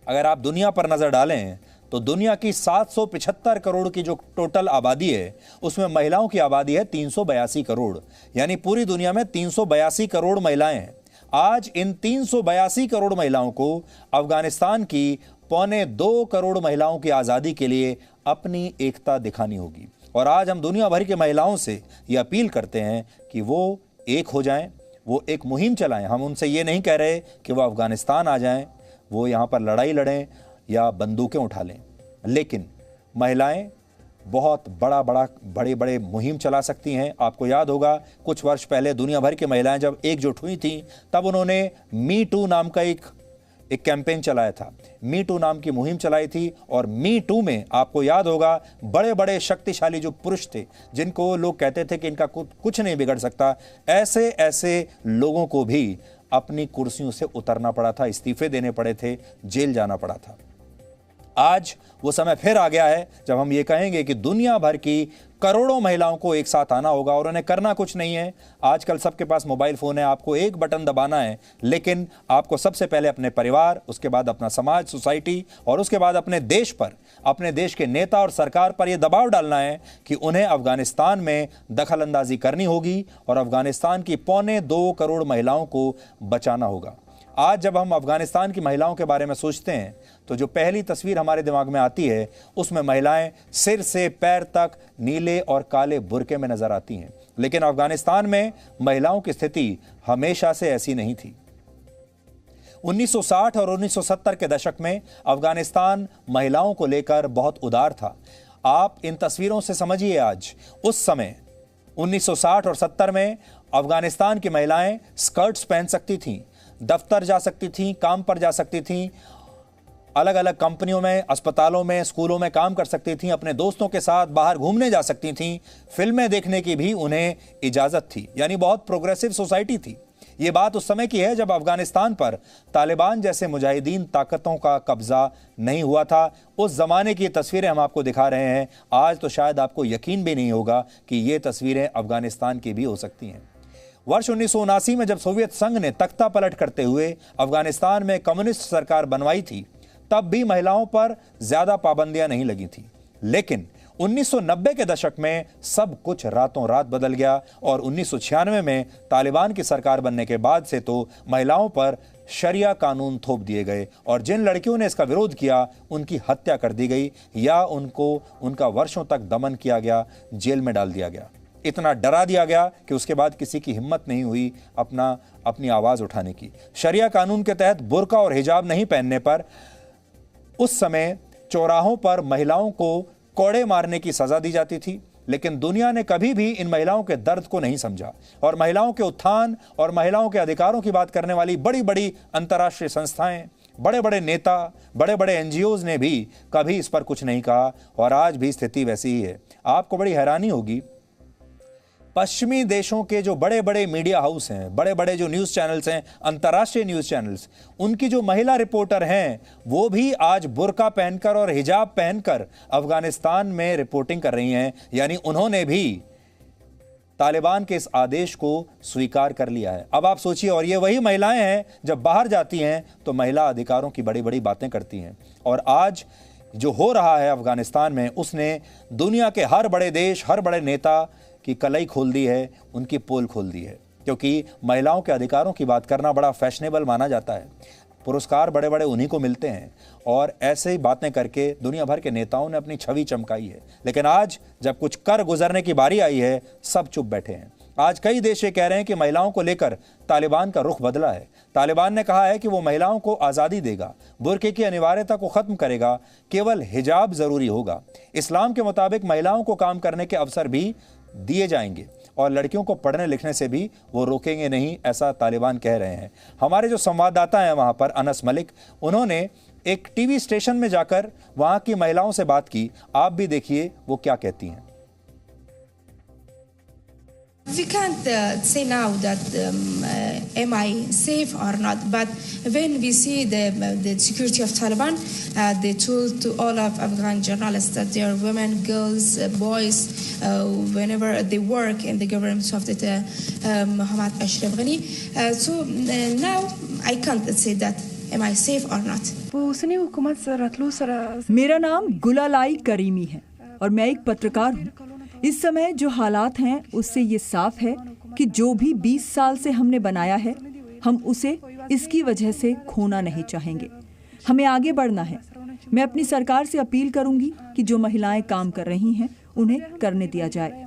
अगर आप दुनिया पर नजर डालें तो दुनिया की 775 करोड़ की जो टोटल आबादी है उसमें महिलाओं की आबादी है 382 करोड़, यानी पूरी दुनिया में 382 करोड़ महिलाएं हैं। आज इन 382 करोड़ महिलाओं को अफगानिस्तान की 1.25 करोड़ महिलाओं की आजादी के लिए अपनी एकता दिखानी होगी। और आज हम दुनिया भर की महिलाओं से यह अपील करते हैं कि वो एक हो जाएं, वो एक मुहिम चलाएं। हम उनसे ये नहीं कह रहे कि वो अफगानिस्तान आ जाएं, वो यहाँ पर लड़ाई लड़ें या बंदूकें उठा लें, लेकिन महिलाएं बहुत बड़े बड़े मुहिम चला सकती हैं। आपको याद होगा कुछ वर्ष पहले दुनिया भर की महिलाएं जब एकजुट हुई थीं तब उन्होंने मी टू नाम का एक कैंपेन चलाया था, मी टू नाम की मुहिम चलाई थी। और मी टू में आपको याद होगा बड़े बड़े शक्तिशाली जो पुरुष थे जिनको लोग कहते थे कि इनका कुछ नहीं बिगड़ सकता, ऐसे लोगों को भी अपनी कुर्सियों से उतरना पड़ा था, इस्तीफे देने पड़े थे, जेल जाना पड़ा था। आज वो समय फिर आ गया है जब हम ये कहेंगे कि दुनिया भर की करोड़ों महिलाओं को एक साथ आना होगा और उन्हें करना कुछ नहीं है। आजकल सबके पास मोबाइल फोन है, आपको एक बटन दबाना है, लेकिन आपको सबसे पहले अपने परिवार, उसके बाद अपना समाज, सोसाइटी और उसके बाद अपने देश पर, अपने देश के नेता और सरकार पर यह दबाव डालना है कि उन्हें अफगानिस्तान में दखल अंदाजी करनी होगी और अफगानिस्तान की 1.25 करोड़ महिलाओं को बचाना होगा। आज जब हम अफगानिस्तान की महिलाओं के बारे में सोचते हैं तो जो पहली तस्वीर हमारे दिमाग में आती है उसमें महिलाएं सिर से पैर तक नीले और काले बुर्के में नजर आती हैं। लेकिन अफगानिस्तान में महिलाओं की स्थिति हमेशा से ऐसी नहीं थी। 1960 और 1970 के दशक में अफगानिस्तान महिलाओं को लेकर बहुत उदार था। आप इन तस्वीरों से समझिए, आज उस समय 1960 और 70 में अफगानिस्तान की महिलाएं स्कर्ट्स पहन सकती थीं, दफ्तर जा सकती थीं, काम पर जा सकती थीं, अलग अलग कंपनियों में, अस्पतालों में, स्कूलों में काम कर सकती थीं, अपने दोस्तों के साथ बाहर घूमने जा सकती थीं, फिल्में देखने की भी उन्हें इजाज़त थी। यानी बहुत प्रोग्रेसिव सोसाइटी थी। ये बात उस समय की है जब अफगानिस्तान पर तालिबान जैसे मुजाहिदीन ताकतों का कब्जा नहीं हुआ था। उस ज़माने की तस्वीरें हम आपको दिखा रहे हैं। आज तो शायद आपको यकीन भी नहीं होगा कि ये तस्वीरें अफगानिस्तान की भी हो सकती हैं। वर्ष 1979 में जब सोवियत संघ ने तख्ता पलट करते हुए अफगानिस्तान में कम्युनिस्ट सरकार बनवाई थी तब भी महिलाओं पर ज्यादा पाबंदियां नहीं लगी थी। लेकिन 1990 के दशक में सब कुछ रातों रात बदल गया और 1996 में तालिबान की सरकार बनने के बाद से तो महिलाओं पर शरिया कानून थोप दिए गए और जिन लड़कियों ने इसका विरोध किया उनकी हत्या कर दी गई या उनका वर्षों तक दमन किया गया, जेल में डाल दिया गया। इतना डरा दिया गया कि उसके बाद किसी की हिम्मत नहीं हुई अपनी आवाज़ उठाने की। शरिया कानून के तहत बुर्का और हिजाब नहीं पहनने पर उस समय चौराहों पर महिलाओं को कोड़े मारने की सजा दी जाती थी। लेकिन दुनिया ने कभी भी इन महिलाओं के दर्द को नहीं समझा और महिलाओं के उत्थान और महिलाओं के अधिकारों की बात करने वाली बड़ी बड़ी अंतर्राष्ट्रीय संस्थाएं, बड़े बड़े नेता, बड़े बड़े एनजीओज ने भी कभी इस पर कुछ नहीं कहा और आज भी स्थिति वैसी ही है। आपको बड़ी हैरानी होगी, पश्चिमी देशों के जो बड़े बड़े मीडिया हाउस हैं, बड़े बड़े जो न्यूज़ चैनल्स हैं, अंतर्राष्ट्रीय न्यूज़ चैनल्स, उनकी जो महिला रिपोर्टर हैं वो भी आज बुर्का पहनकर और हिजाब पहनकर अफगानिस्तान में रिपोर्टिंग कर रही हैं। यानी उन्होंने भी तालिबान के इस आदेश को स्वीकार कर लिया है। अब आप सोचिए, और ये वही महिलाएं हैं जब बाहर जाती हैं तो महिला अधिकारों की बड़ी बड़ी बातें करती हैं। और आज जो हो रहा है अफगानिस्तान में, उसने दुनिया के हर बड़े देश, हर बड़े नेता की कलाई खोल दी है, उनकी पोल खोल दी है, क्योंकि महिलाओं के अधिकारों की बात करना बड़ा फैशनेबल माना जाता है। पुरस्कार बड़े बड़े उन्हीं को मिलते हैं और ऐसे ही बातें करके दुनिया भर के नेताओं ने अपनी छवि चमकाई है। लेकिन आज जब कुछ कर गुजरने की बारी आई है, सब चुप बैठे हैं। आज कई देश ये कह रहे हैं कि महिलाओं को लेकर तालिबान का रुख बदला है। तालिबान ने कहा है कि वो महिलाओं को आज़ादी देगा, बुर्के की अनिवार्यता को खत्म करेगा, केवल हिजाब जरूरी होगा। इस्लाम के मुताबिक महिलाओं को काम करने के अवसर भी दिए जाएंगे और लड़कियों को पढ़ने लिखने से भी वो रोकेंगे नहीं, ऐसा तालिबान कह रहे हैं। हमारे जो संवाददाता हैं वहाँ पर, अनस मलिक, उन्होंने एक टीवी स्टेशन में जाकर वहाँ की महिलाओं से बात की। आप भी देखिए वो क्या कहती हैं। We can't say now that am I safe or not, but when we see the security of Taliban, they told to all of Afghan journalists that they are women, girls, boys, whenever they work in the government of the Mohammad Ashraf Ghani. So now I can't say that am I safe or not? मेरा नाम गुलालाई creamy है और मैं एक पत्रकार हूँ। इस समय जो हालात हैं उससे ये साफ है कि जो भी 20 साल से हमने बनाया है हम उसे इसकी वजह से खोना नहीं चाहेंगे। हमें आगे बढ़ना है। मैं अपनी सरकार से अपील करूंगी कि जो महिलाएं काम कर रही हैं उन्हें करने दिया जाए।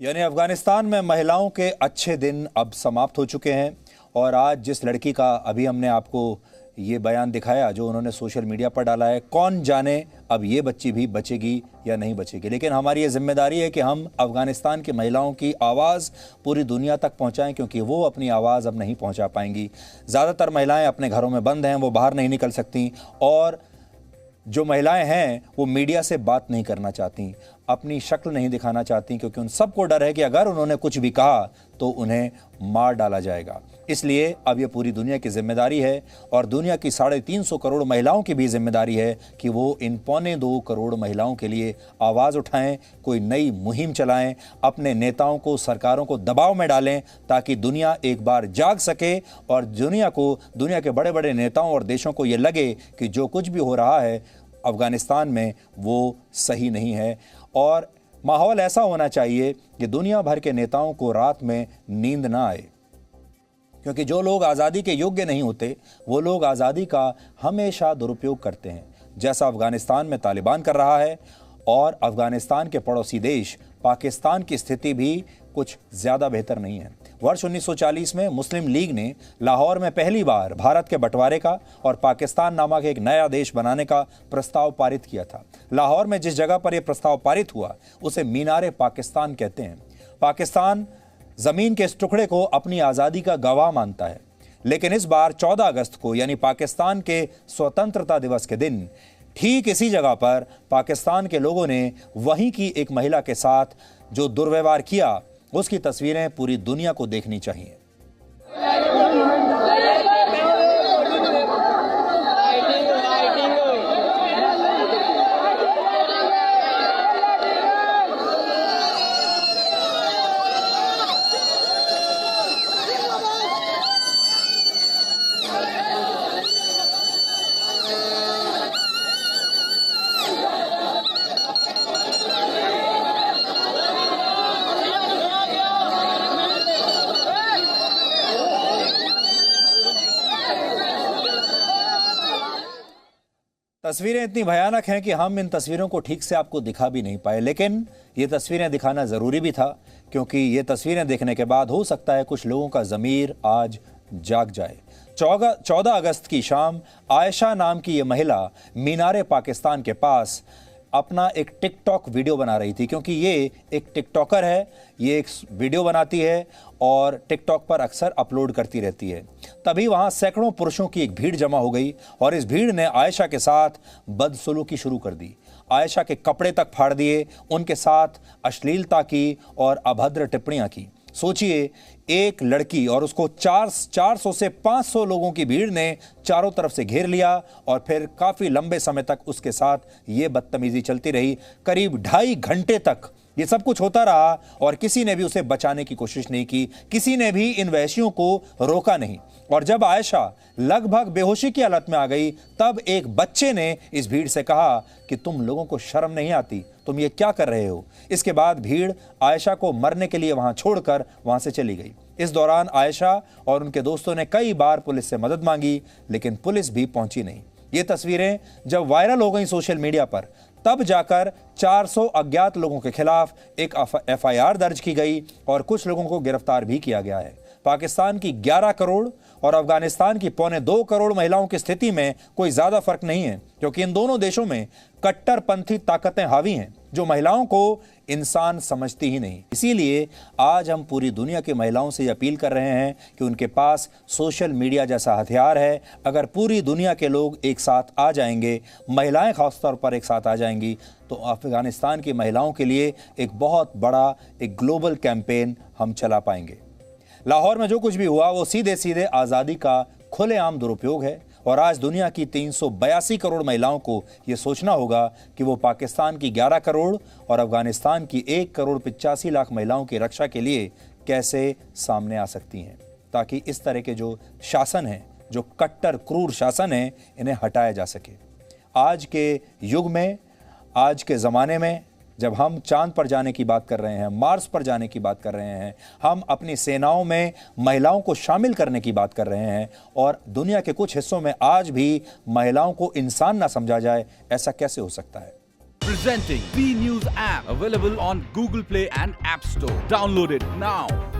यानी अफगानिस्तान में महिलाओं के अच्छे दिन अब समाप्त हो चुके हैं और आज जिस लड़की का अभी हमने आपको ये बयान दिखाया जो उन्होंने सोशल मीडिया पर डाला है, कौन जाने अब ये बच्ची भी बचेगी या नहीं बचेगी। लेकिन हमारी ये जिम्मेदारी है कि हम अफगानिस्तान की महिलाओं की आवाज़ पूरी दुनिया तक पहुंचाएं, क्योंकि वो अपनी आवाज़ अब नहीं पहुंचा पाएंगी। ज़्यादातर महिलाएं अपने घरों में बंद हैं, वो बाहर नहीं निकल सकती और जो महिलाएं हैं वो मीडिया से बात नहीं करना चाहती, अपनी शक्ल नहीं दिखाना चाहती, क्योंकि उन सबको डर है कि अगर उन्होंने कुछ भी कहा तो उन्हें मार डाला जाएगा। इसलिए अब ये पूरी दुनिया की जिम्मेदारी है और दुनिया की 350 करोड़ महिलाओं की भी जिम्मेदारी है कि वो इन 1.25 करोड़ महिलाओं के लिए आवाज़ उठाएं, कोई नई मुहिम चलाएं, अपने नेताओं को, सरकारों को दबाव में डालें ताकि दुनिया एक बार जाग सके और दुनिया के बड़े बड़े नेताओं और देशों को ये लगे कि जो कुछ भी हो रहा है अफगानिस्तान में वो सही नहीं है। और माहौल ऐसा होना चाहिए कि दुनिया भर के नेताओं को रात में नींद ना आए, क्योंकि जो लोग आज़ादी के योग्य नहीं होते वो लोग आज़ादी का हमेशा दुरुपयोग करते हैं, जैसा अफगानिस्तान में तालिबान कर रहा है। और अफगानिस्तान के पड़ोसी देश पाकिस्तान की स्थिति भी कुछ ज़्यादा बेहतर नहीं है। वर्ष 1940 में मुस्लिम लीग ने लाहौर में पहली बार भारत के बंटवारे का और पाकिस्तान नामक एक नया देश बनाने का प्रस्ताव पारित किया था। लाहौर में जिस जगह पर यह प्रस्ताव पारित हुआ उसे मीनारे पाकिस्तान कहते हैं। पाकिस्तान ज़मीन के इस टुकड़े को अपनी आज़ादी का गवाह मानता है, लेकिन इस बार 14 अगस्त को यानी पाकिस्तान के स्वतंत्रता दिवस के दिन ठीक इसी जगह पर पाकिस्तान के लोगों ने वहीं की एक महिला के साथ जो दुर्व्यवहार किया उसकी तस्वीरें पूरी दुनिया को देखनी चाहिए। तस्वीरें इतनी भयानक हैं कि हम इन तस्वीरों को ठीक से आपको दिखा भी नहीं पाए, लेकिन ये तस्वीरें दिखाना ज़रूरी भी था, क्योंकि ये तस्वीरें देखने के बाद हो सकता है कुछ लोगों का ज़मीर आज जाग जाए। 14 अगस्त की शाम आयशा नाम की ये महिला मीनारे पाकिस्तान के पास अपना एक टिकटॉक वीडियो बना रही थी, क्योंकि ये एक टिकटॉकर है, ये एक वीडियो बनाती है और टिकटॉक पर अक्सर अपलोड करती रहती है। तभी वहाँ सैकड़ों पुरुषों की एक भीड़ जमा हो गई और इस भीड़ ने आयशा के साथ बदसलूकी शुरू कर दी। आयशा के कपड़े तक फाड़ दिए, उनके साथ अश्लीलता की और अभद्र टिप्पणियाँ की। सोचिए, एक लड़की और उसको 400 से 500 लोगों की भीड़ ने चारों तरफ से घेर लिया और फिर काफ़ी लंबे समय तक उसके साथ ये बदतमीजी चलती रही। करीब 2.5 घंटे तक ये सब कुछ होता रहा और किसी ने भी उसे बचाने की कोशिश नहीं की, किसी ने भी इन वहशियों को रोका नहीं। और जब आयशा लगभग बेहोशी की हालत में आ गई तब एक बच्चे ने इस भीड़ से कहा कि तुम लोगों को शर्म नहीं आती, तुम ये क्या कर रहे हो। इसके बाद भीड़ आयशा को मरने के लिए वहां छोड़कर वहां से चली गई। इस दौरान आयशा और उनके दोस्तों ने कई बार पुलिस से मदद मांगी, लेकिन पुलिस भी पहुंची नहीं। ये तस्वीरें जब वायरल हो गई सोशल मीडिया पर, तब जाकर 400 अज्ञात लोगों के खिलाफ एक FIR दर्ज की गई और कुछ लोगों को गिरफ्तार भी किया गया है। पाकिस्तान की 11 करोड़ और अफगानिस्तान की 1.25 करोड़ महिलाओं की स्थिति में कोई ज्यादा फर्क नहीं है, क्योंकि इन दोनों देशों में कट्टरपंथी ताकतें हावी हैं जो महिलाओं को इंसान समझती ही नहीं। इसीलिए आज हम पूरी दुनिया की महिलाओं से अपील कर रहे हैं कि उनके पास सोशल मीडिया जैसा हथियार है। अगर पूरी दुनिया के लोग एक साथ आ जाएंगे, महिलाएं खासतौर पर एक साथ आ जाएंगी, तो अफगानिस्तान की महिलाओं के लिए एक बहुत बड़ा एक ग्लोबल कैंपेन हम चला पाएंगे। लाहौर में जो कुछ भी हुआ वो सीधे सीधे आज़ादी का खुलेआम दुरुपयोग है और आज दुनिया की 382 करोड़ महिलाओं को ये सोचना होगा कि वो पाकिस्तान की 11 करोड़ और अफगानिस्तान की 1 करोड़ 85 लाख महिलाओं की रक्षा के लिए कैसे सामने आ सकती हैं, ताकि इस तरह के जो शासन हैं, जो कट्टर क्रूर शासन है, इन्हें हटाया जा सके। आज के युग में, आज के ज़माने में जब हम चांद पर जाने की बात कर रहे हैं, मार्स पर जाने की बात कर रहे हैं, हम अपनी सेनाओं में महिलाओं को शामिल करने की बात कर रहे हैं और दुनिया के कुछ हिस्सों में आज भी महिलाओं को इंसान ना समझा जाए, ऐसा कैसे हो सकता है? Presenting B News app available on Google Play and App Store. Download it now.